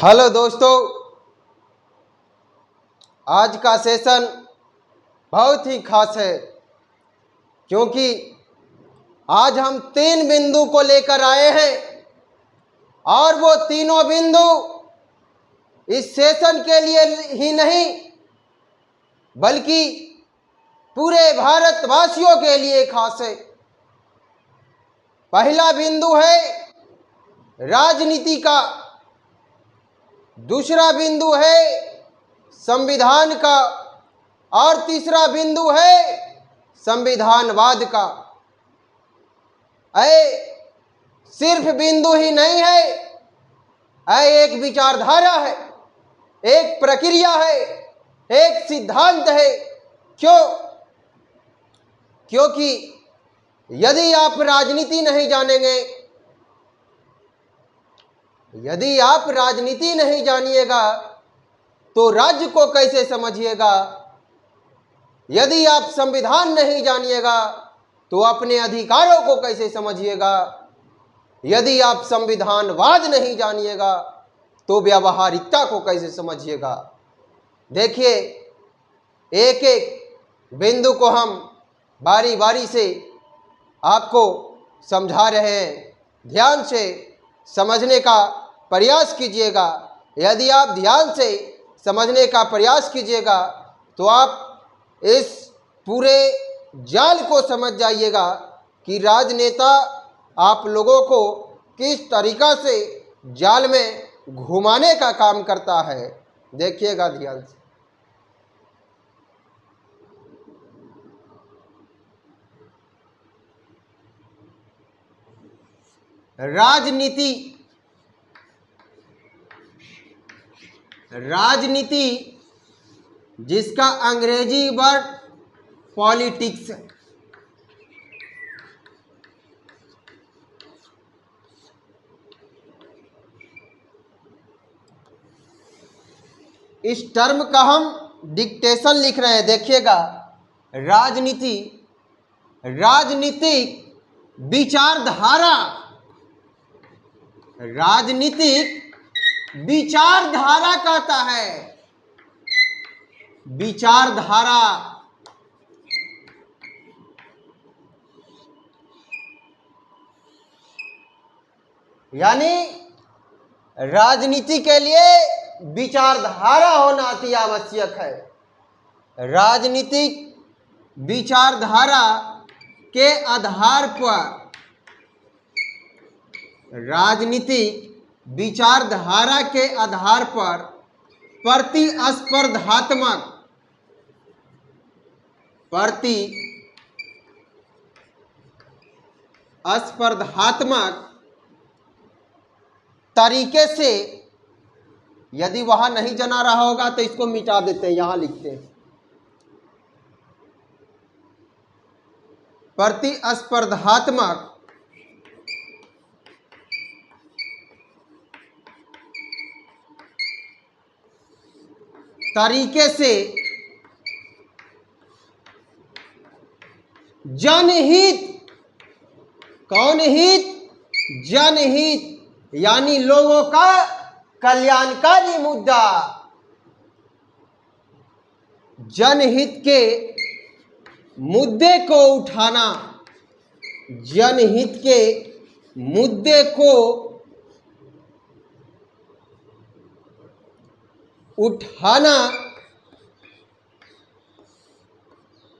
Hello दोस्तों, आज का सेशन बहुत ही खास है क्योंकि आज हम 3 बिंदु को लेकर आए हैं और वो तीनों बिंदु इस सेशन के लिए ही नहीं बल्कि पूरे भारतवासियों के लिए खास है। पहला बिंदु है राजनीति का, दूसरा बिंदु है संविधान का और तीसरा बिंदु है संविधानवाद का। सिर्फ बिंदु ही नहीं है, एक विचारधारा है, एक प्रक्रिया है, एक सिद्धांत है। क्योंकि यदि आप राजनीति नहीं जानेंगे, यदि आप राजनीति नहीं जानिएगा तो राज्य को कैसे समझिएगा? यदि आप संविधान नहीं जानिएगा तो अपने अधिकारों को कैसे समझिएगा? यदि आप संविधानवाद नहीं जानिएगा तो व्यावहारिकता को कैसे समझिएगा? देखिए, एक एक बिंदु को हम बारी बारी से आपको समझा रहे हैं। ध्यान से समझने का प्रयास कीजिएगा। यदि आप ध्यान से समझने का प्रयास कीजिएगा तो आप इस पूरे जाल को समझ जाइएगा कि राजनेता आप लोगों को किस तरीका से जाल में घुमाने का काम करता है। देखिएगा ध्यान से। राजनीति जिसका अंग्रेजी वर्ड पॉलिटिक्स है। इस टर्म का हम डिक्टेशन लिख रहे हैं। देखिएगा, राजनीति राजनीतिक विचारधारा, राजनीतिक विचारधारा कहता है। विचारधारा यानी राजनीति के लिए विचारधारा होना अति आवश्यक है। राजनीतिक विचारधारा के आधार पर, राजनीतिक विचारधारा के आधार पर प्रतिस्पर्धात्मक तरीके से, यदि वहां नहीं जना रहा होगा तो इसको मिटा देते हैं, यहां लिखते हैं। प्रतिस्पर्धात्मक तरीके से जनहित, कौन हित? जनहित यानी लोगों का कल्याणकारी मुद्दा, जनहित के मुद्दे को उठाना, जनहित के मुद्दे को उठाना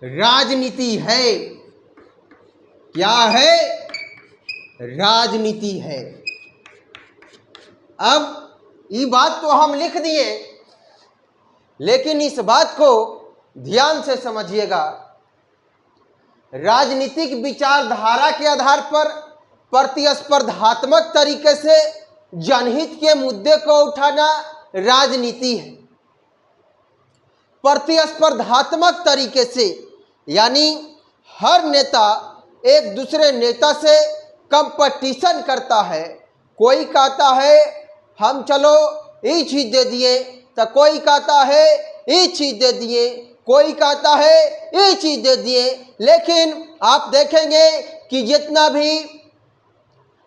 राजनीति है। क्या है? राजनीति है। अब ये बात तो हम लिख दिए, लेकिन इस बात को ध्यान से समझिएगा। राजनीतिक विचारधारा के आधार पर प्रतिस्पर्धात्मक तरीके से जनहित के मुद्दे को उठाना राजनीति है। प्रतिस्पर्धात्मक तरीके से यानी हर नेता एक दूसरे नेता से कंपटीशन करता है। कोई कहता है हम चलो ये चीज दे दिए, तो कोई कहता है ये चीज दे दिए, कोई कहता है ये चीज दे दिए। लेकिन आप देखेंगे कि जितना भी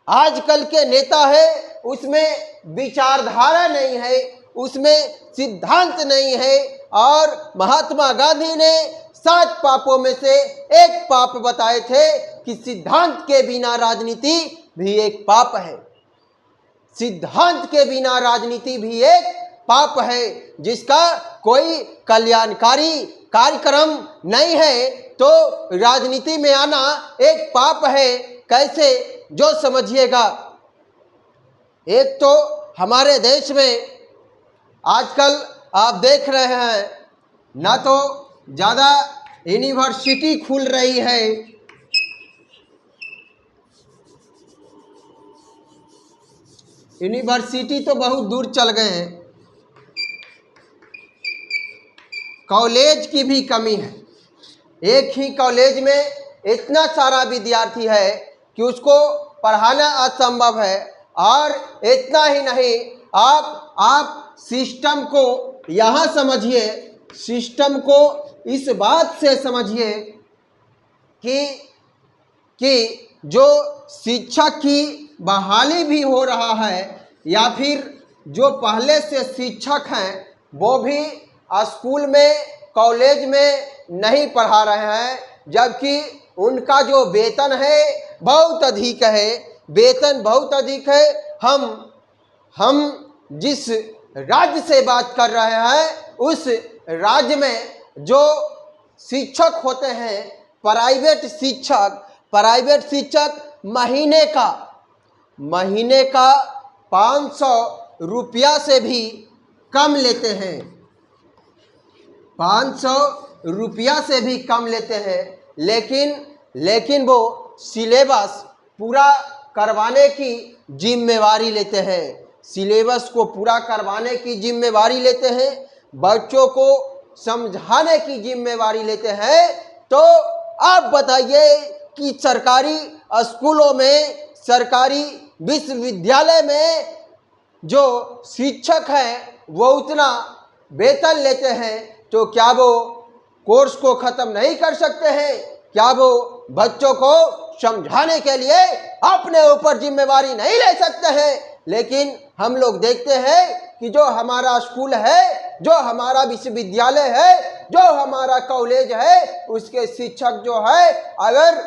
आजकल के नेता है उसमें विचारधारा नहीं है, उसमें सिद्धांत नहीं है। और महात्मा गांधी ने 7 पापों में से एक पाप बताए थे कि सिद्धांत के बिना राजनीति भी एक पाप है। सिद्धांत के बिना राजनीति भी एक पाप है, जिसका कोई कल्याणकारी कार्यक्रम नहीं है तो राजनीति में आना एक पाप है। कैसे, जो समझिएगा। एक तो हमारे देश में आजकल आप देख रहे हैं, ना तो ज़्यादा यूनिवर्सिटी खुल रही है, यूनिवर्सिटी तो बहुत दूर चल गए हैं, कॉलेज की भी कमी है। एक ही कॉलेज में इतना सारा विद्यार्थी है कि उसको पढ़ाना असंभव है। और इतना ही नहीं, आप सिस्टम को यहाँ समझिए, सिस्टम को इस बात से समझिए कि जो शिक्षक की बहाली भी हो रहा है या फिर जो पहले से शिक्षक हैं वो भी स्कूल में कॉलेज में नहीं पढ़ा रहे हैं, जबकि उनका जो वेतन है बहुत अधिक है, वेतन बहुत अधिक है। हम जिस राज्य से बात कर रहे हैं उस राज्य में जो शिक्षक होते हैं, प्राइवेट शिक्षक महीने का 500 रुपया से भी कम लेते हैं, 500 रुपया से भी कम लेते हैं। लेकिन वो सिलेबस पूरा करवाने की जिम्मेवारी लेते हैं, सिलेबस को पूरा करवाने की जिम्मेवारी लेते हैं, बच्चों को समझाने की जिम्मेवारी लेते हैं। तो आप बताइए कि सरकारी स्कूलों में, सरकारी विश्वविद्यालय में जो शिक्षक हैं वो उतना वेतन लेते हैं, तो क्या वो कोर्स को ख़त्म नहीं कर सकते हैं? क्या वो बच्चों को समझाने के लिए अपने ऊपर जिम्मेवारी नहीं ले सकते हैं? लेकिन हम लोग देखते हैं कि जो हमारा स्कूल है, जो हमारा विश्वविद्यालय है, जो हमारा कॉलेज है, उसके शिक्षक जो है, अगर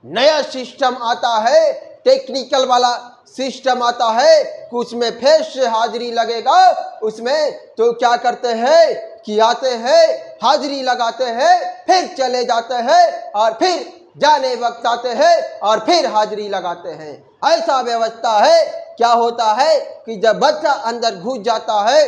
नया सिस्टम आता है, टेक्निकल वाला सिस्टम आता है कि उसमें फेस से हाजिरी लगेगा, उसमें तो क्या करते हैं कि आते हैं, हाजिरी लगाते हैं, फिर चले जाते हैं और फिर जाने वक्त आते हैं और फिर हाजिरी लगाते हैं। ऐसा व्यवस्था है। क्या होता है कि जब बच्चा अंदर घुस जाता है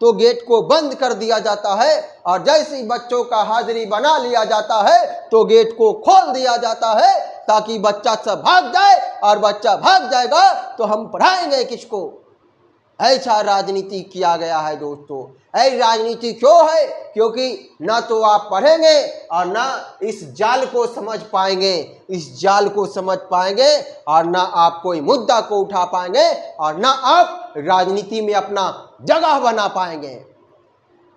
तो गेट को बंद कर दिया जाता है, और जैसे ही बच्चों का हाजिरी बना लिया जाता है तो गेट को खोल दिया जाता है ताकि बच्चा सब भाग जाए, और बच्चा भाग जाएगा तो हम पढ़ाएंगे किसको? ऐसा राजनीति किया गया है दोस्तों। ऐसी राजनीति क्यों है? क्योंकि ना तो आप पढ़ेंगे और ना इस जाल को समझ पाएंगे, इस जाल को समझ पाएंगे, और ना आप कोई मुद्दा को उठा पाएंगे, और ना आप राजनीति में अपना जगह बना पाएंगे।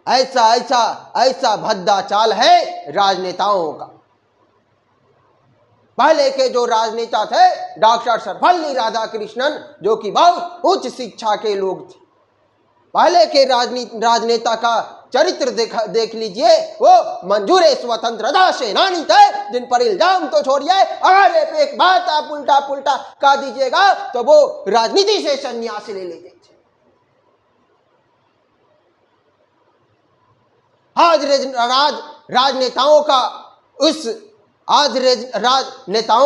ऐसा भद्दा चाल है राजनेताओं का। पहले के जो राजनेता थे, डॉक्टर सर्वपल्ली राधाकृष्णन, जो कि बहुत उच्च शिक्षा के लोग थे, पहले के राजनेता का चरित्र देख लीजिए। वो मंजूर स्वतंत्रता सेनानी थे, जिन पर इल्जाम तो छोड़िए, अगर एक बात आप उल्टा पुल्टा कह दीजिएगा तो वो राजनीति से संन्यास ले लेते थे। आज राजनेताओं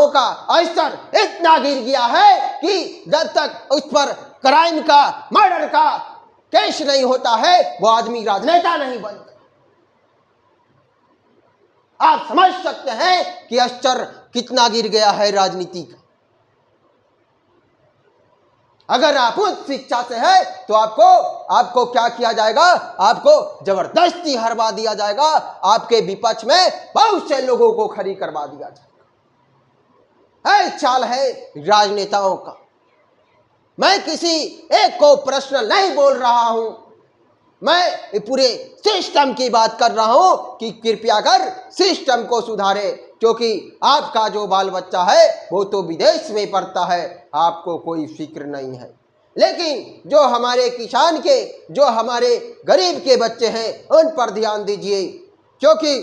का स्तर इतना गिर गया है कि जब तक उस पर क्राइम का, मर्डर का केस नहीं होता है, वो आदमी राजनेता नहीं बनता। आप समझ सकते हैं कि स्तर कितना गिर गया है राजनीति का। अगर आप उच्च शिक्षा से है तो आपको क्या किया जाएगा? आपको जबरदस्ती हरवा दिया जाएगा, आपके विपक्ष में बहुत से लोगों को खड़ी करवा दिया जाएगा। यह चाल है राजनेताओं का। मैं किसी एक को प्रश्न नहीं बोल रहा हूं, मैं पूरे सिस्टम की बात कर रहा हूं कि कृपया कर सिस्टम को सुधारे, क्योंकि आपका जो बाल बच्चा है वो तो विदेश में पढ़ता है, आपको कोई फिक्र नहीं है। लेकिन जो हमारे किसान के, जो हमारे गरीब के बच्चे हैं, उन पर ध्यान दीजिए, क्योंकि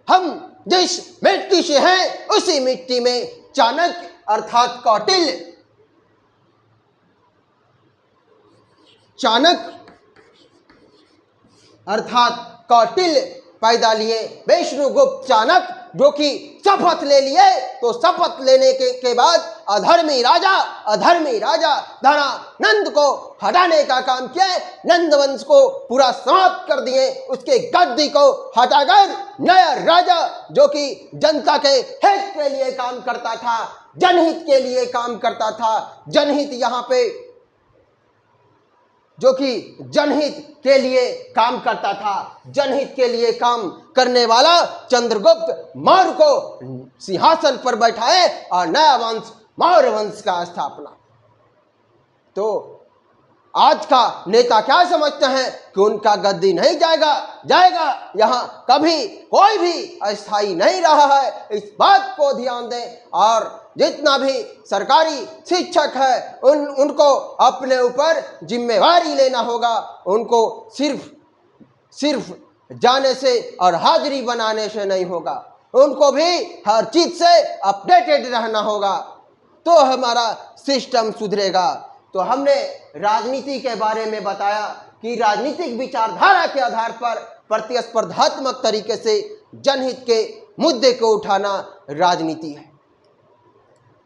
हम जिस मिट्टी से हैं उसी मिट्टी में चाणक्य अर्थात कौटिल्य पैदा लिए। विष्णुगुप्त चाणक्य जो कि शपथ ले लिए, तो शपथ लेने के बाद अधर्मी राजा धनानंद को हटाने का काम किया। नंद वंश को पूरा समाप्त कर दिए, उसके गद्दी को हटाकर नया राजा जो कि जनता के हित के लिए काम करता था, जनहित के लिए काम करता था, जनहित यहाँ पे जो कि जनहित के लिए काम करता था, जनहित के लिए काम करने वाला चंद्रगुप्त मौर्य को सिंहासन पर बैठाए और नया वंश मौर्य वंश का स्थापना। तो आज का नेता क्या समझते हैं कि उनका गद्दी नहीं जाएगा, यहाँ कभी कोई भी अस्थायी नहीं रहा है, इस बात को ध्यान दें। और जितना भी सरकारी शिक्षक है उनको अपने ऊपर जिम्मेवारी लेना होगा, उनको सिर्फ जाने से और हाजिरी बनाने से नहीं होगा, उनको भी हर चीज से अपडेटेड रहना होगा, तो हमारा सिस्टम सुधरेगा। तो हमने राजनीति के बारे में बताया कि राजनीतिक विचारधारा के आधार पर प्रतिस्पर्धात्मक तरीके से जनहित के मुद्दे को उठाना राजनीति है।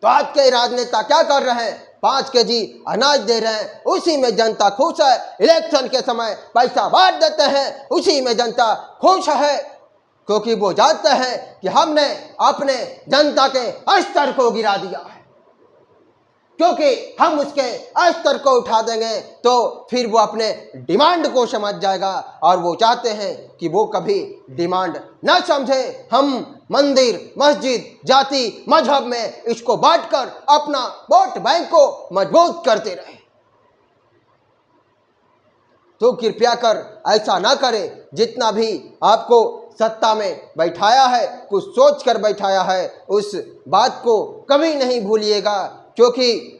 तो आज के राजनेता क्या कर रहे हैं? 5 केजी अनाज दे रहे हैं, उसी में जनता खुश है। इलेक्शन के समय पैसा बांट देते हैं, उसी में जनता खुश है, क्योंकि वो जानते हैं कि हमने अपने जनता के स्तर को गिरा दिया है। क्योंकि हम उसके स्तर को उठा देंगे तो फिर वो अपने डिमांड को समझ जाएगा, और वो चाहते हैं कि वो कभी डिमांड न समझे। हम मंदिर, मस्जिद, जाति, मजहब में इसको बांटकर अपना वोट बैंक को मजबूत करते रहे। तो कृपया कर ऐसा ना करें। जितना भी आपको सत्ता में बैठाया है, कुछ सोच कर बैठाया है, उस बात को कभी नहीं भूलिएगा, क्योंकि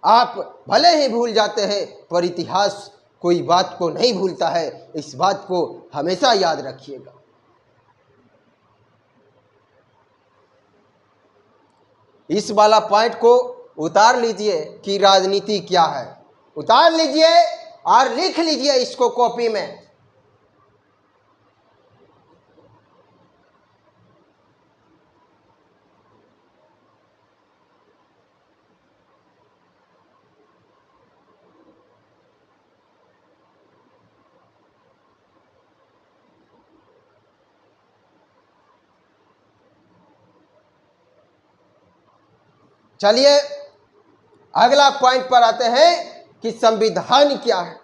आप भले ही भूल जाते हैं पर इतिहास कोई बात को नहीं भूलता है। इस बात को हमेशा याद रखिएगा। इस वाला पॉइंट को उतार लीजिए कि राजनीति क्या है, उतार लीजिए और लिख लीजिए इसको कॉपी में। चलिए अगला पॉइंट पर आते हैं कि संविधान क्या है।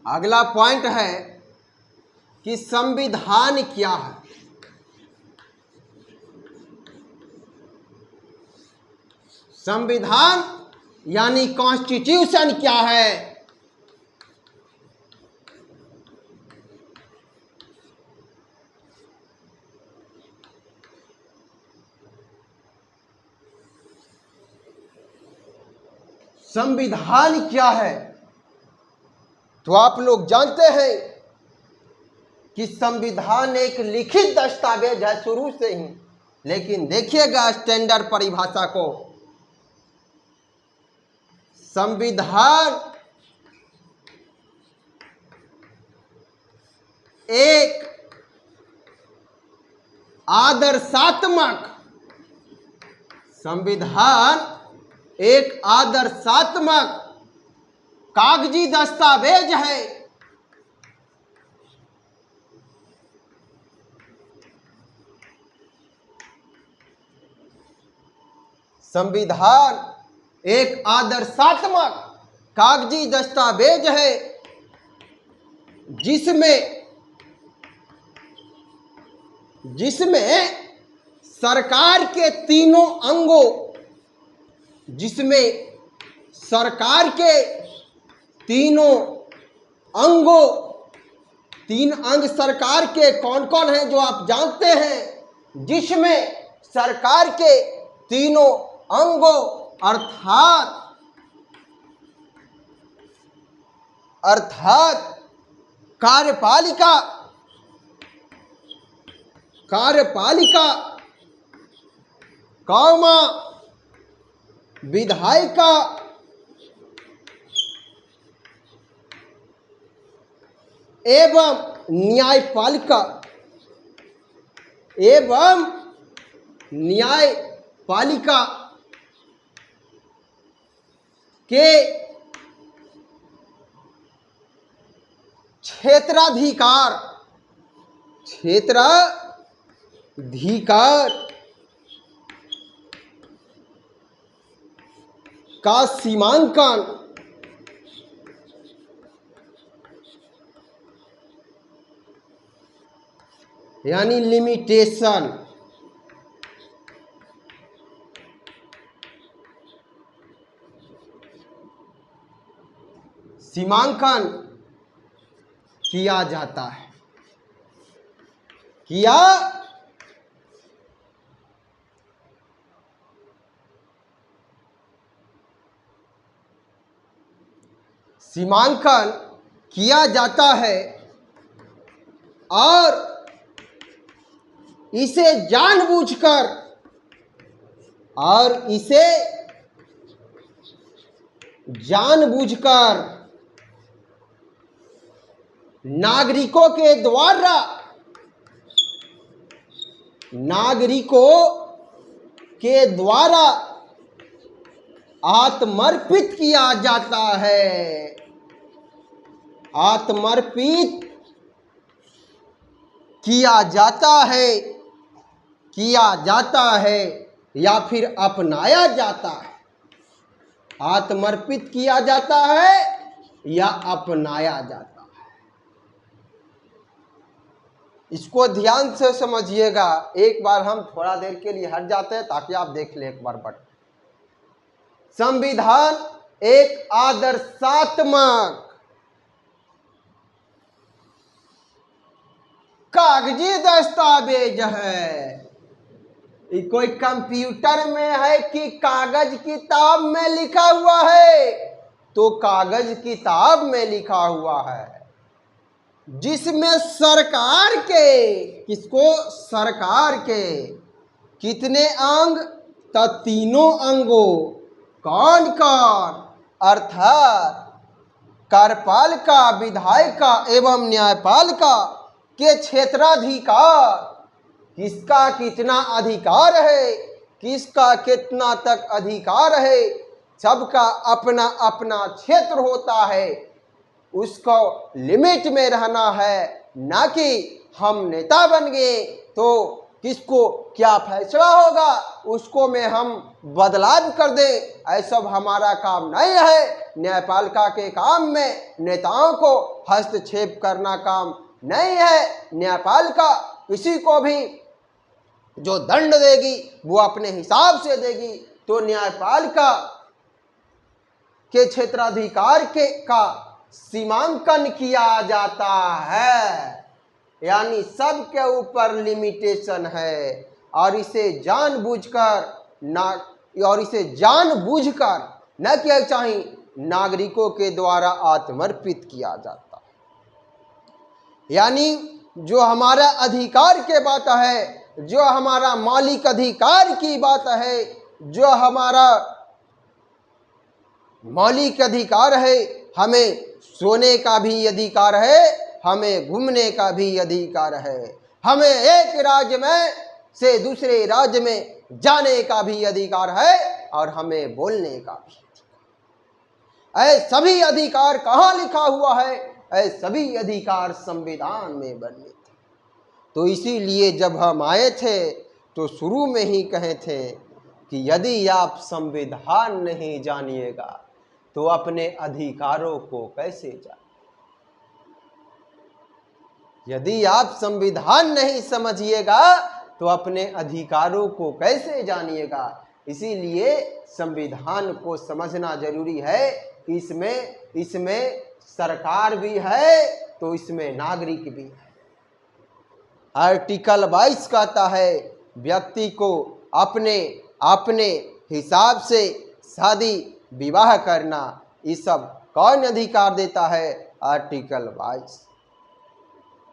अगला पॉइंट है कि संविधान क्या है। संविधान यानी कॉन्स्टिट्यूशन क्या है। संविधान क्या है? तो आप लोग जानते हैं कि संविधान एक लिखित दस्तावेज है शुरू से ही, लेकिन देखिएगा स्टैंडर्ड परिभाषा को। संविधान एक आदर्शात्मक कागजी दस्तावेज है। संविधान एक आदर्शात्मक कागजी दस्तावेज है जिसमें सरकार के तीनों अंगों, जिसमें सरकार के तीनों अंगों, तीन अंग सरकार के कौन कौन हैं जो आप जानते हैं, जिसमें सरकार के तीनों अंगों अर्थात कार्यपालिका, कौमा विधायिका एवं न्यायपालिका के क्षेत्राधिकार का सीमांकन यानी लिमिटेशन सीमांकन किया जाता है। सीमांकन किया जाता है और इसे जानबूझकर नागरिकों के द्वारा आत्मर्पित किया जाता है या फिर अपनाया जाता है। आत्मर्पित किया जाता है या अपनाया जाता है। इसको ध्यान से समझिएगा। एक बार हम थोड़ा देर के लिए हट जाते हैं ताकि आप देख लें एक बार बट संविधान एक आदर्शात्मक कागजी दस्तावेज है। ये कोई कंप्यूटर में है कि कागज किताब में लिखा हुआ है? तो कागज किताब में लिखा हुआ है, जिसमें सरकार के कितने अंग? तो तीनों अंगों। कौन कौन? अर्थात कार्यपालिका, विधायिका एवं न्यायपालिका के क्षेत्राधिकार, किसका कितना अधिकार है, किसका कितना तक अधिकार है, सबका अपना अपना क्षेत्र होता है। उसको लिमिट में रहना है, ना कि हम नेता बन गए तो किसको क्या फैसला होगा उसको में हम बदलाव कर दें। ऐसा हमारा काम नहीं है। न्यायपालिका के काम में नेताओं को हस्तक्षेप करना काम नहीं है। न्यायपालिका किसी को भी जो दंड देगी वो अपने हिसाब से देगी। तो न्यायपालिका के क्षेत्राधिकार का सीमांकन किया जाता है, यानी सबके ऊपर लिमिटेशन है और इसे जानबूझकर न किया चाहिए, नागरिकों के द्वारा आत्मर्पित किया जाता है। यानी जो हमारा अधिकार के बात है, जो हमारा मौलिक अधिकार की बात है, जो हमारा मौलिक अधिकार है, हमें सोने का भी अधिकार है, हमें घूमने का भी अधिकार है, हमें एक राज्य में से दूसरे राज्य में जाने का भी अधिकार है और हमें बोलने का भी। ऐ सभी अधिकार कहाँ लिखा हुआ है? ऐ सभी अधिकार संविधान में बने थे। तो इसीलिए जब हम आए थे तो शुरू में ही कहे थे कि यदि आप संविधान नहीं जानिएगा तो अपने अधिकारों को कैसे जानिए। यदि आप संविधान नहीं समझिएगा तो अपने अधिकारों को कैसे जानिएगा। इसीलिए संविधान को समझना जरूरी है कि इसमें सरकार भी है तो इसमें नागरिक भी है। आर्टिकल 22 कहता है व्यक्ति को अपने अपने हिसाब से शादी विवाह करना। ये सब कौन अधिकार देता है? आर्टिकल 22।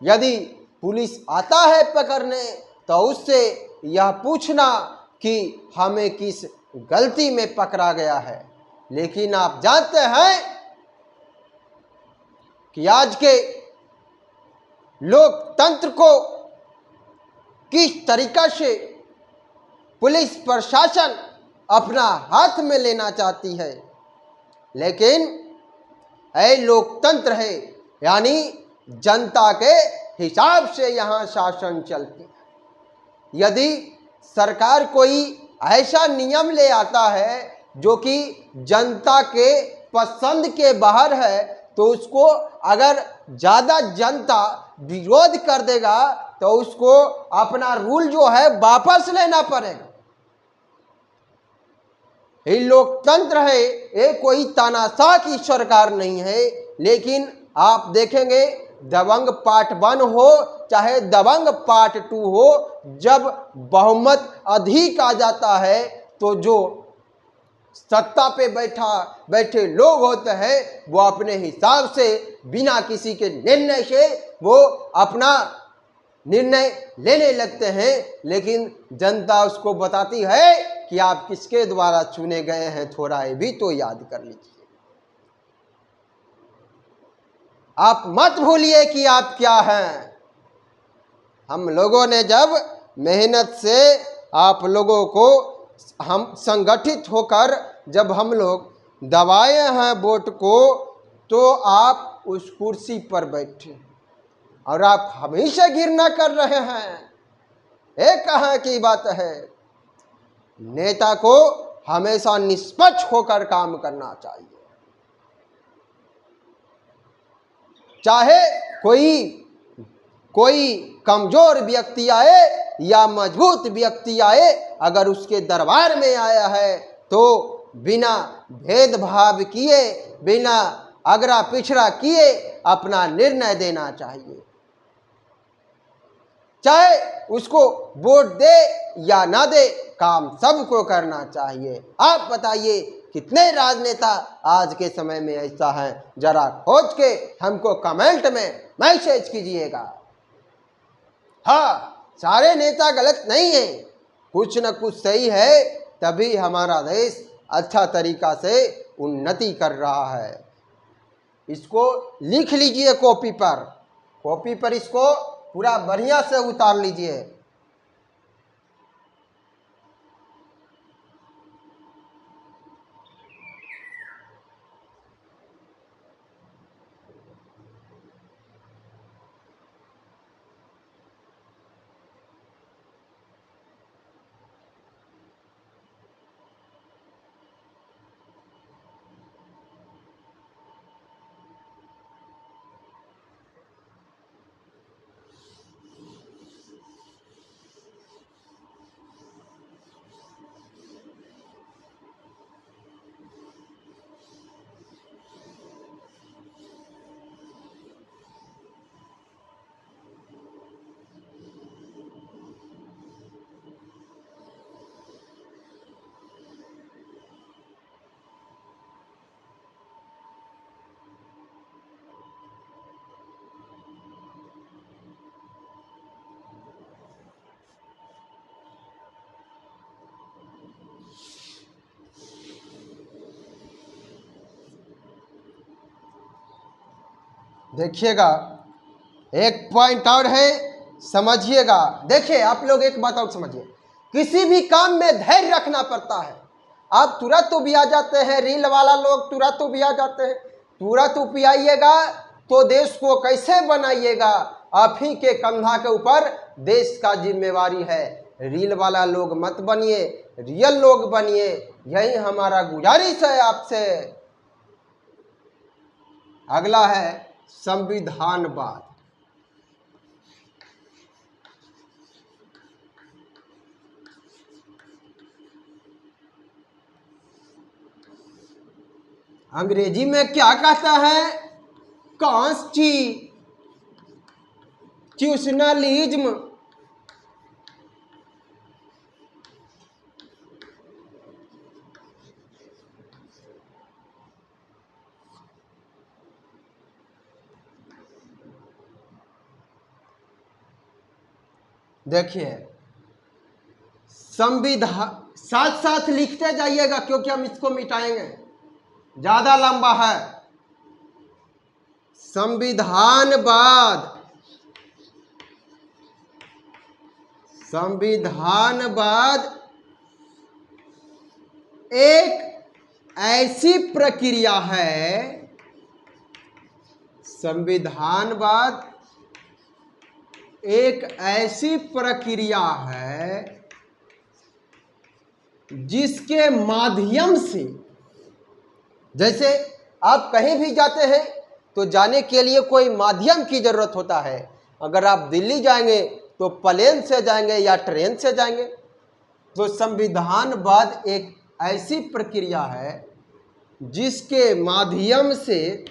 यदि पुलिस आता है पकड़ने तो उससे यह पूछना कि हमें किस गलती में पकड़ा गया है। लेकिन आप जानते हैं कि आज के लोकतंत्र को किस तरीका से पुलिस प्रशासन अपना हाथ में लेना चाहती है। लेकिन ये लोकतंत्र है, यानी जनता के हिसाब से यहाँ शासन चलती है। यदि सरकार कोई ऐसा नियम ले आता है जो कि जनता के पसंद के बाहर है तो उसको अगर ज़्यादा जनता विरोध कर देगा तो उसको अपना रूल जो है वापस लेना पड़ेगा। ये लोकतंत्र है, ये कोई तानाशाह की सरकार नहीं है। लेकिन आप देखेंगे दबंग पार्ट 1 हो चाहे दबंग पार्ट 2 हो, जब बहुमत अधिक आ जाता है तो जो सत्ता पे बैठे लोग होते हैं वो अपने हिसाब से बिना किसी के निर्णय से वो अपना निर्णय लेने लगते हैं। लेकिन जनता उसको बताती है कि आप किसके द्वारा चुने गए हैं, थोड़ा ये भी तो याद कर लीजिए। आप मत भूलिए कि आप क्या हैं। हम लोगों ने जब मेहनत से आप लोगों को हम संगठित होकर जब हम लोग दबाए हैं वोट को, तो आप उस कुर्सी पर बैठे और आप हमेशा गिरना कर रहे हैं। एक कहाँ की बात है, नेता को हमेशा निष्पक्ष होकर काम करना चाहिए। चाहे कोई कमजोर व्यक्ति आए या मजबूत व्यक्ति आए, अगर उसके दरबार में आया है तो बिना भेदभाव किए, बिना अगरा पिछड़ा किए अपना निर्णय देना चाहिए। चाहे उसको वोट दे या ना दे, काम सबको करना चाहिए। आप बताइए कितने राजनेता आज के समय में ऐसा है? जरा खोज के हमको कमेंट में मैसेज कीजिएगा। हाँ, सारे नेता गलत नहीं है, कुछ न कुछ सही है, तभी हमारा देश अच्छा तरीका से उन्नति कर रहा है। इसको लिख लीजिए कॉपी पर इसको पूरा बढ़िया से उतार लीजिए। देखिएगा, एक पॉइंट और है, समझिएगा। देखिए आप लोग एक बात और समझिए, किसी भी काम में धैर्य रखना पड़ता है। आप तुरंत तो भी आ जाते हैं, रील वाला लोग तुरंत तो भी आ जाते हैं, तुरंत तो भी आइएगा तो देश को कैसे बनाइएगा? आप ही के कंधा के ऊपर देश का जिम्मेवारी है। रील वाला लोग मत बनिए, रियल लोग बनिए, यही हमारा गुजारिश है आपसे। अगला है संविधानवाद। अंग्रेजी में क्या कहता है? कॉन्स्टिट्यूशनलिज्म। देखिए, संविधान साथ साथ लिखते जाइएगा क्योंकि हम इसको मिटाएंगे, ज्यादा लंबा है। संविधानवाद, संविधानवाद एक ऐसी प्रक्रिया है, संविधानवाद एक ऐसी प्रक्रिया है जिसके माध्यम से, जैसे आप कहीं भी जाते हैं तो जाने के लिए कोई माध्यम की जरूरत होता है। अगर आप दिल्ली जाएंगे तो प्लेन से जाएंगे या ट्रेन से जाएंगे। तो संविधानवाद एक ऐसी प्रक्रिया है जिसके माध्यम से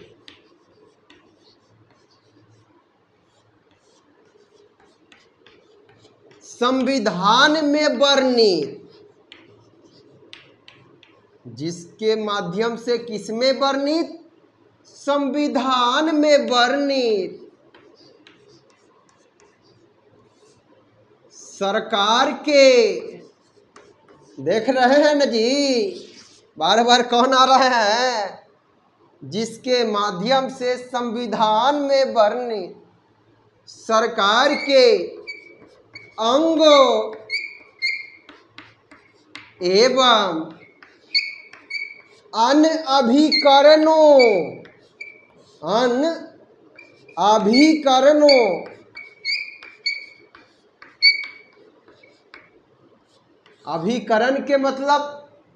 संविधान में वर्णित, जिसके माध्यम से किसमें वर्णित? संविधान में वर्णित सरकार के, देख रहे हैं ना जी, बार बार कौन आ रहे हैं? जिसके माध्यम से संविधान में वर्णित सरकार के अंगों एवं अन्य अभिकरणों अभिकरण के मतलब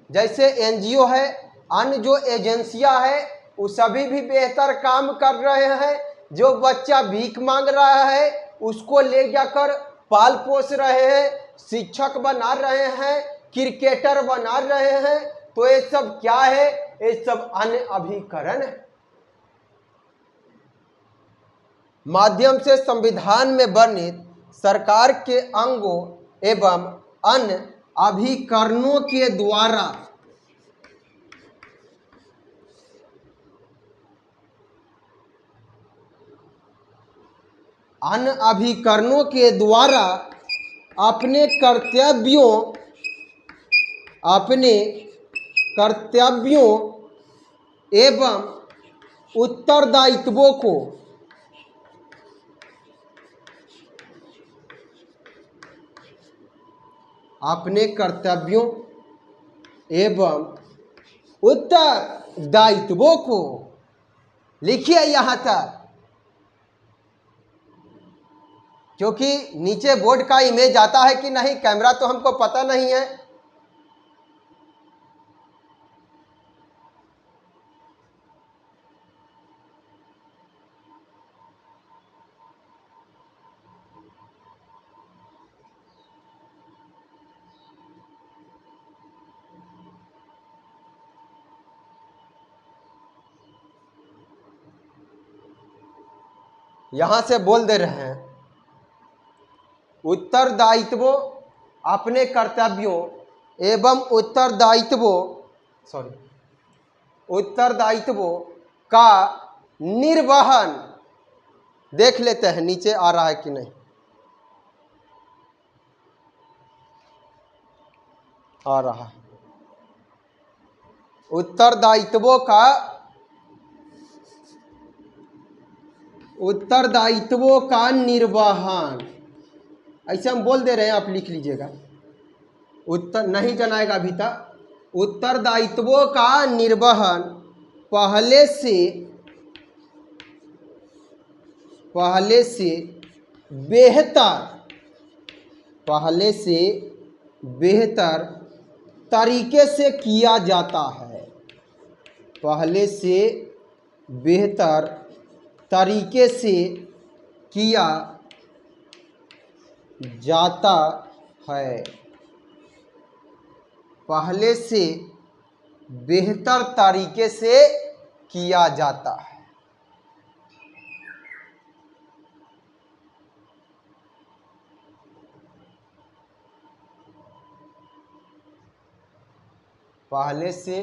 जैसे एनजीओ है, अन्य जो एजेंसियां है वो सभी भी बेहतर काम कर रहे हैं। जो बच्चा भीख मांग रहा है उसको ले जाकर पाल पोस रहे हैं, शिक्षक बना रहे हैं, क्रिकेटर बना रहे हैं। तो ये सब क्या है? ये सब अन्य अभिकरण है। माध्यम से संविधान में वर्णित सरकार के अंगों एवं अन्य अभिकरणों के द्वारा अपने कर्तव्यों एवं उत्तरदायित्वों को लिखिए यहां तक, क्योंकि नीचे बोर्ड का इमेज आता है कि नहीं कैमरा तो हमको पता नहीं है। यहां से बोल दे रहे हैं, उत्तरदायित्वों, अपने कर्तव्यों एवं उत्तरदायित्वों का निर्वहन। देख लेते हैं नीचे आ रहा है कि नहीं। आ रहा है। उत्तरदायित्वों का निर्वहन, ऐसे हम बोल दे रहे हैं, आप लिख लीजिएगा। उत्तर नहीं जनाएगा अभी तक। उत्तरदायित्वों का निर्वहन पहले से बेहतर तरीके से किया जाता है, पहले से बेहतर तरीके से किया जाता है, पहले से बेहतर तरीके से किया जाता है। पहले से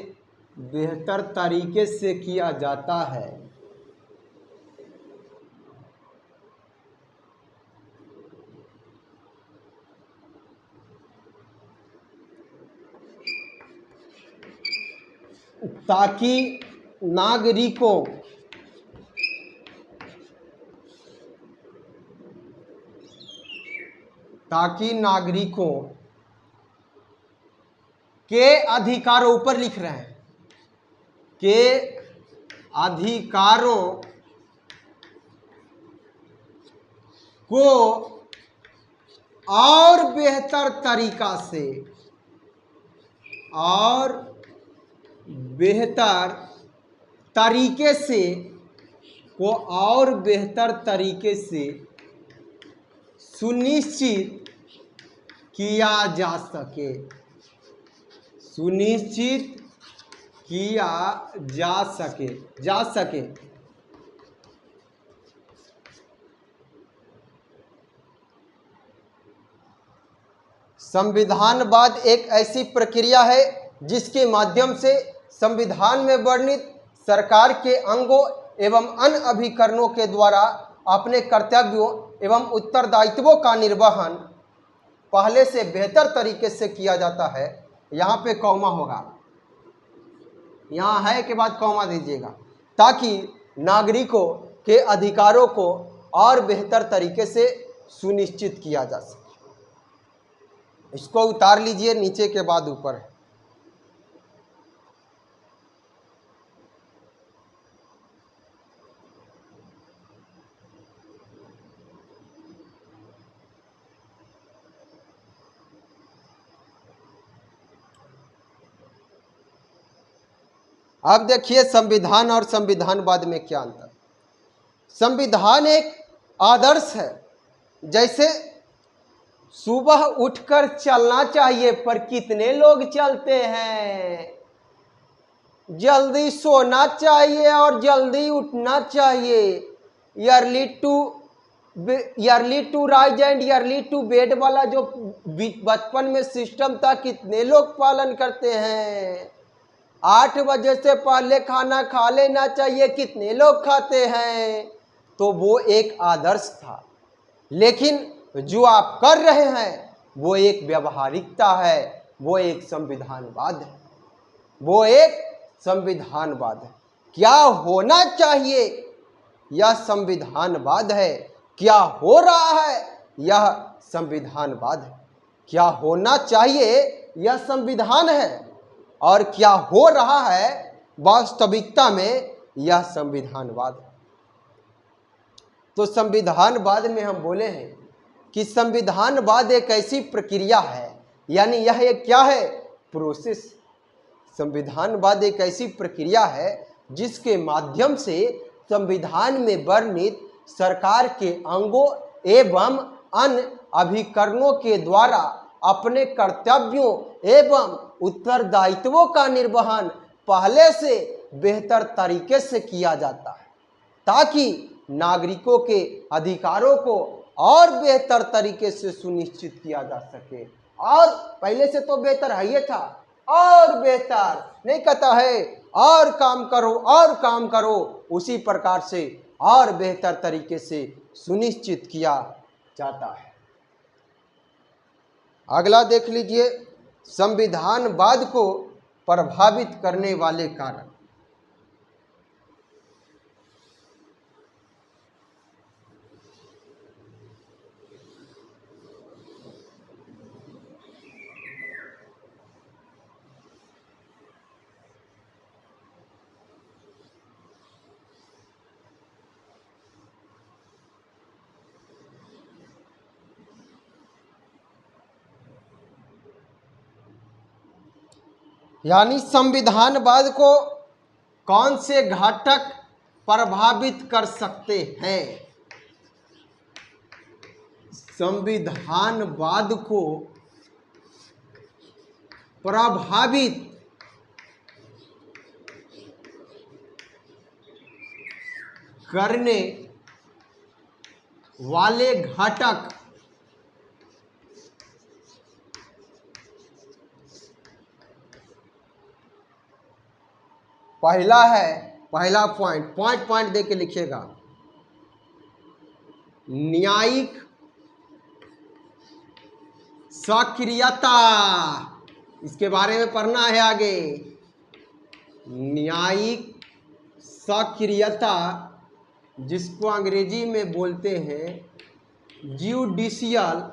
बेहतर तरीके से किया जाता है। ताकि नागरिकों के अधिकारों, ऊपर लिख रहे हैं, के अधिकारों को और बेहतर तरीका से, और बेहतर तरीके से, को और बेहतर तरीके से सुनिश्चित किया जा सके, सुनिश्चित किया जा सके। संविधानवाद एक ऐसी प्रक्रिया है जिसके माध्यम से संविधान में वर्णित सरकार के अंगों एवं अन्य अभिकरणों के द्वारा अपने कर्तव्यों एवं उत्तरदायित्वों का निर्वहन पहले से बेहतर तरीके से किया जाता है। यहाँ पे कॉमा होगा, यहाँ है के बाद कॉमा दीजिएगा, ताकि नागरिकों के अधिकारों को और बेहतर तरीके से सुनिश्चित किया जा सके। इसको उतार लीजिए, नीचे के बाद ऊपर है। अब देखिए संविधान और संविधानवाद में क्या अंतर। संविधान एक आदर्श है, जैसे सुबह उठकर चलना चाहिए, पर कितने लोग चलते हैं। जल्दी सोना चाहिए और जल्दी उठना चाहिए। Early to rise and early to bed वाला जो बचपन में सिस्टम था, कितने लोग पालन करते हैं। 8 बजे से पहले खाना खा लेना चाहिए, कितने लोग खाते हैं। तो वो एक आदर्श था, लेकिन जो आप कर रहे हैं वो एक व्यवहारिकता है, वो एक संविधानवाद है, वो एक संविधानवाद है। क्या होना चाहिए यह संविधानवाद है, क्या हो रहा है यह संविधानवाद है। क्या होना चाहिए यह संविधान है, और क्या हो रहा है वास्तविकता में यह संविधानवाद है। तो संविधानवाद में हम बोले हैं कि संविधानवाद एक ऐसी प्रक्रिया है, यानी यह एक क्या है, प्रोसेस। संविधानवाद एक ऐसी प्रक्रिया है जिसके माध्यम से संविधान में वर्णित सरकार के अंगों एवं अन्य अभिकरणों के द्वारा अपने कर्तव्यों एवं उत्तरदायित्वों का निर्वहन पहले से बेहतर तरीके से किया जाता है, ताकि नागरिकों के अधिकारों को और बेहतर तरीके से सुनिश्चित किया जा सके। और पहले से तो बेहतर है ही था, और बेहतर नहीं कहता है, और काम करो और काम करो, उसी प्रकार से और बेहतर तरीके से सुनिश्चित किया जाता है। अगला देख लीजिए, संविधानवाद को प्रभावित करने वाले कारक। यानी संविधानवाद को कौन से घटक प्रभावित कर सकते हैं? संविधानवाद को प्रभावित करने वाले घटक पहला है, पहला पॉइंट दे के लिखिएगा, न्यायिक सक्रियता। इसके बारे में पढ़ना है आगे। न्यायिक सक्रियता, जिसको अंग्रेजी में बोलते हैं ज्यूडिशियल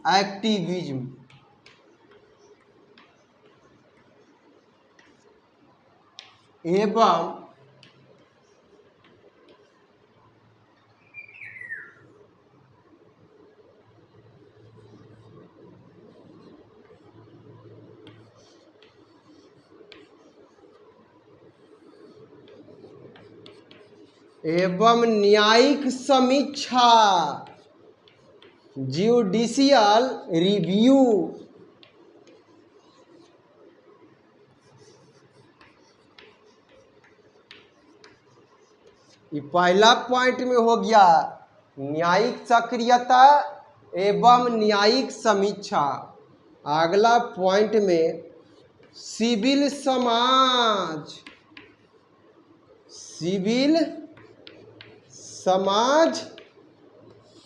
एक्टिविज्म। एवं न्यायिक समीक्षा, ज्यूडिशियल रिव्यू। ये पहला पॉइंट में हो गया, न्यायिक सक्रियता एवं न्यायिक समीक्षा। अगला पॉइंट में सिविल समाज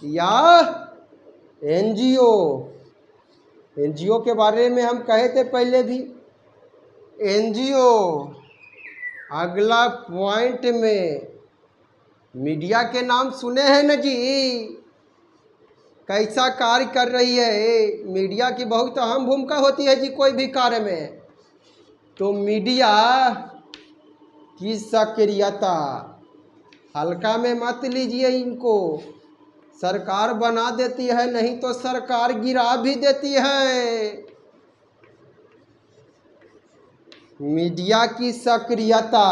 या एनजीओ के बारे में हम कहे थे पहले भी, एनजीओ। अगला पॉइंट में मीडिया के नाम सुने हैं न जी, कैसा कार्य कर रही है। मीडिया की बहुत अहम भूमिका होती है जी कोई भी कार्य में। तो मीडिया की सक्रियता, हल्का में मत लीजिए इनको। सरकार बना देती है, नहीं तो सरकार गिरा भी देती है। मीडिया की सक्रियता।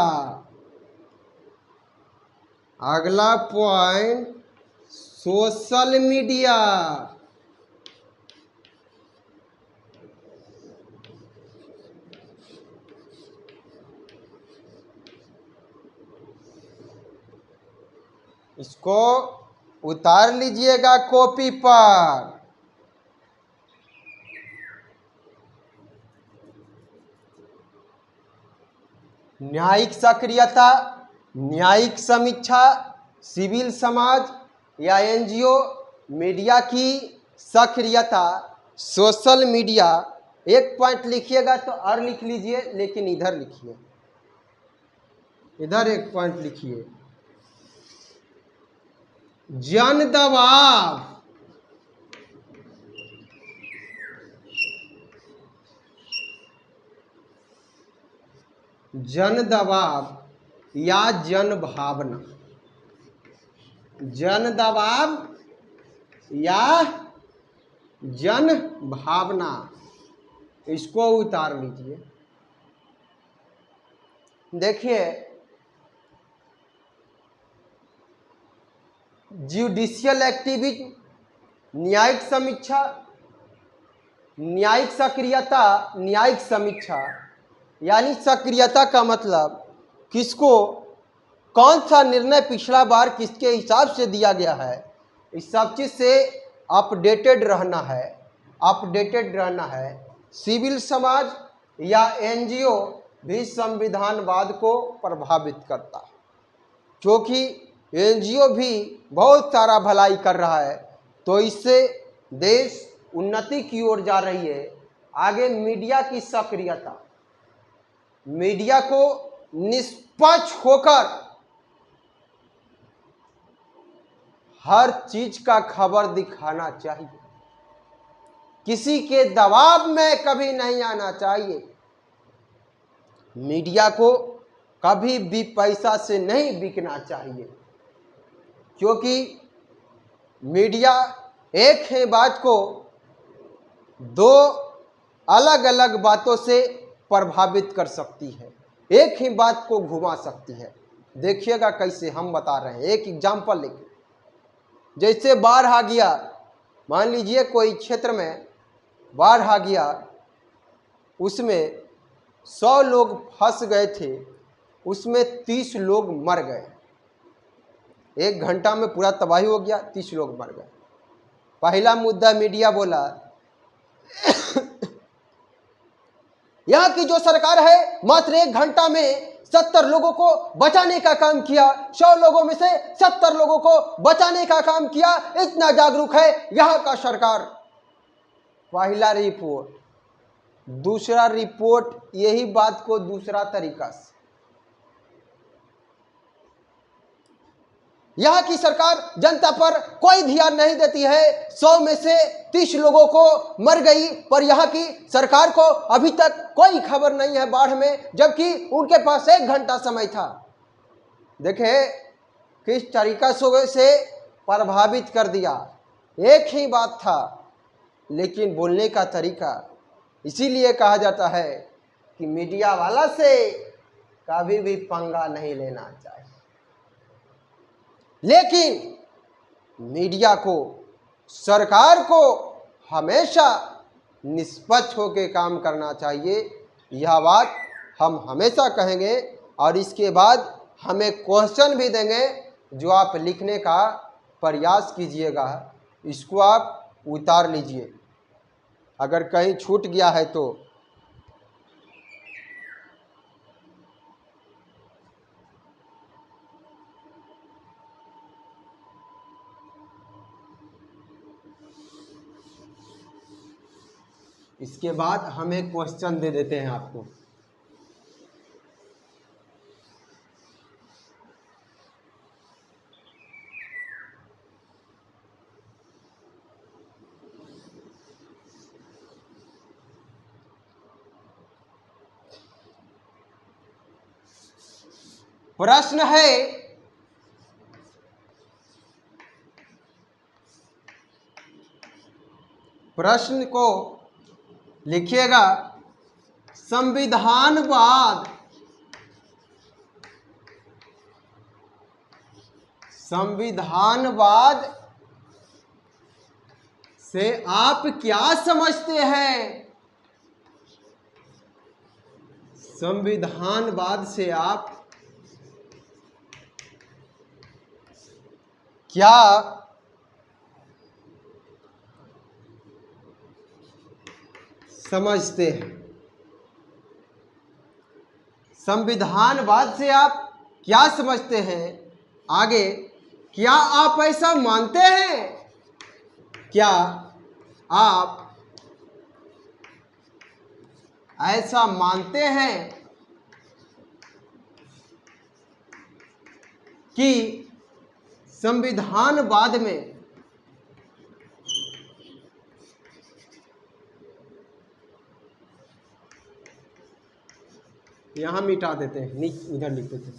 अगला पॉइंट, सोशल मीडिया। इसको उतार लीजिएगा कॉपी पर। न्यायिक सक्रियता, न्यायिक समीक्षा, सिविल समाज या एनजीओ, मीडिया की सक्रियता, सोशल मीडिया। एक पॉइंट लिखिएगा तो और लिख लीजिए, लेकिन इधर लिखिए, इधर एक पॉइंट लिखिए, जन दबाव। जन दबाव या जन भावना, जन दबाव या जन भावना, इसको उतार लीजिए। देखिए, ज्यूडिशियल एक्टिविज्म, न्यायिक समीक्षा, न्यायिक सक्रियता, न्यायिक समीक्षा। यानी सक्रियता का मतलब किसको कौन सा निर्णय पिछला बार किसके हिसाब से दिया गया है, इस सब चीज़ से अपडेटेड रहना है। सिविल समाज या एनजीओ भी संविधानवाद को प्रभावित करता है, क्योंकि एनजीओ भी बहुत सारा भलाई कर रहा है, तो इससे देश उन्नति की ओर जा रही है। आगे मीडिया की सक्रियता, मीडिया को निष्पक्ष होकर हर चीज का खबर दिखाना चाहिए, किसी के दबाव में कभी नहीं आना चाहिए। मीडिया को कभी भी पैसा से नहीं बिकना चाहिए, क्योंकि मीडिया एक ही बात को दो अलग अलग बातों से प्रभावित कर सकती है, एक ही बात को घुमा सकती है। देखिएगा कैसे, हम बता रहे हैं एक एग्जाम्पल लेके। जैसे बाढ़ आ गया, मान लीजिए कोई क्षेत्र में बाढ़ आ गया, उसमें 100 लोग फंस गए थे, उसमें 30 लोग मर गए। 1 घंटा में पूरा तबाही हो गया, 30 लोग मर गए। पहला मुद्दा मीडिया बोला यहाँ की जो सरकार है मात्र 1 घंटा में 70 लोगों को बचाने का काम किया, 100 लोगों में से 70 लोगों को बचाने का काम किया, इतना जागरूक है यहाँ का सरकार। पहला रिपोर्ट। दूसरा रिपोर्ट यही बात को दूसरा तरीका से, यहाँ की सरकार जनता पर कोई ध्यान नहीं देती है, 100 में से 30 लोगों को मर गई, पर यहाँ की सरकार को अभी तक कोई खबर नहीं है बाढ़ में, जबकि उनके पास 1 घंटा समय था। देखे किस तरीका से प्रभावित कर दिया। एक ही बात था, लेकिन बोलने का तरीका। इसीलिए कहा जाता है कि मीडिया वाला से कभी भी पंगा नहीं लेना चाहिए, लेकिन मीडिया को, सरकार को हमेशा निष्पक्ष होकर काम करना चाहिए। यह बात हम हमेशा कहेंगे, और इसके बाद हमें क्वेश्चन भी देंगे जो आप लिखने का प्रयास कीजिएगा, इसको आप उतार लीजिए। अगर कहीं छूट गया है तो इसके बाद हम एक क्वेश्चन दे देते हैं आपको। प्रश्न है, प्रश्न को लिखिएगा, संविधानवाद से आप क्या समझते हैं? संविधानवाद से आप क्या समझते हैं? संविधानवाद से आप क्या समझते हैं? आगे, क्या आप ऐसा मानते हैं? क्या आप ऐसा मानते हैं कि संविधानवाद में यहाँ मिटा देते हैं, उधर लिख देते हैं।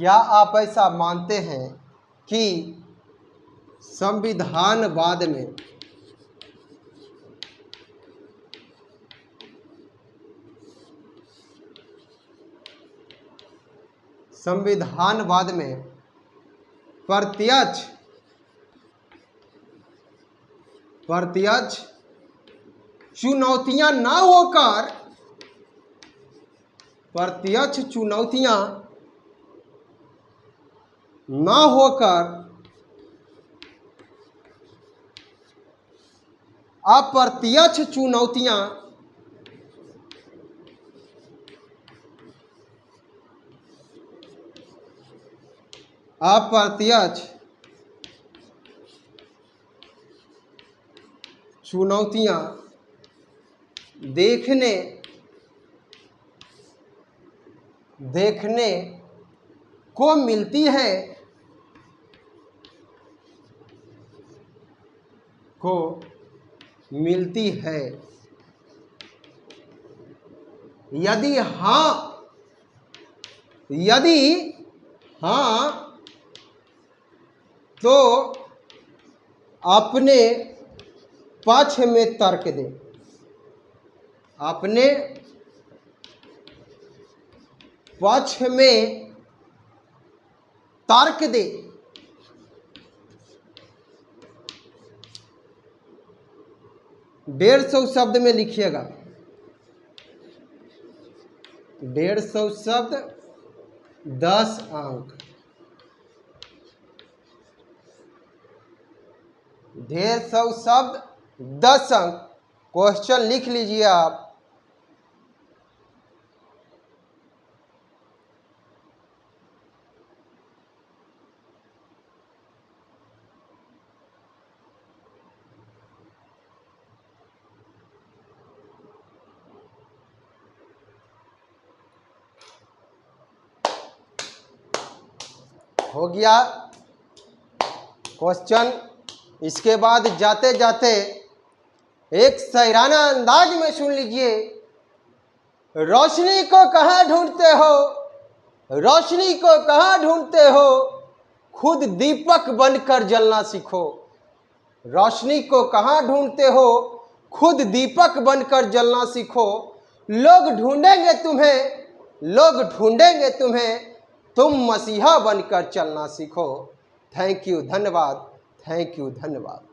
क्या आप ऐसा मानते हैं कि संविधानवाद में प्रत्यक्ष चुनौतियां ना होकर, प्रत्यक्ष चुनौतियां ना होकर अप्रत्यक्ष चुनौतियां अप्रत्यक्ष चुनौतियां देखने को मिलती है। यदि हाँ तो अपने पक्ष में तर्क दे। अपने पक्ष में तर्क दे। डेढ़ सौ शब्द में लिखिएगा। 150 शब्द 10 अंक। 150 शब्द 10 अंक। क्वेश्चन लिख लीजिए आप। हो गया क्वेश्चन। इसके बाद जाते जाते एक शायराना अंदाज में सुन लीजिए। रोशनी को कहाँ ढूंढते हो, रोशनी को कहाँ ढूंढते हो, खुद दीपक बनकर जलना सीखो। रोशनी को कहाँ ढूंढते हो, खुद दीपक बनकर जलना सीखो। लोग ढूंढेंगे तुम्हें, लोग ढूंढेंगे तुम्हें, तुम मसीहा बनकर चलना सीखो। थैंक यू, धन्यवाद। थैंक यू, धन्यवाद।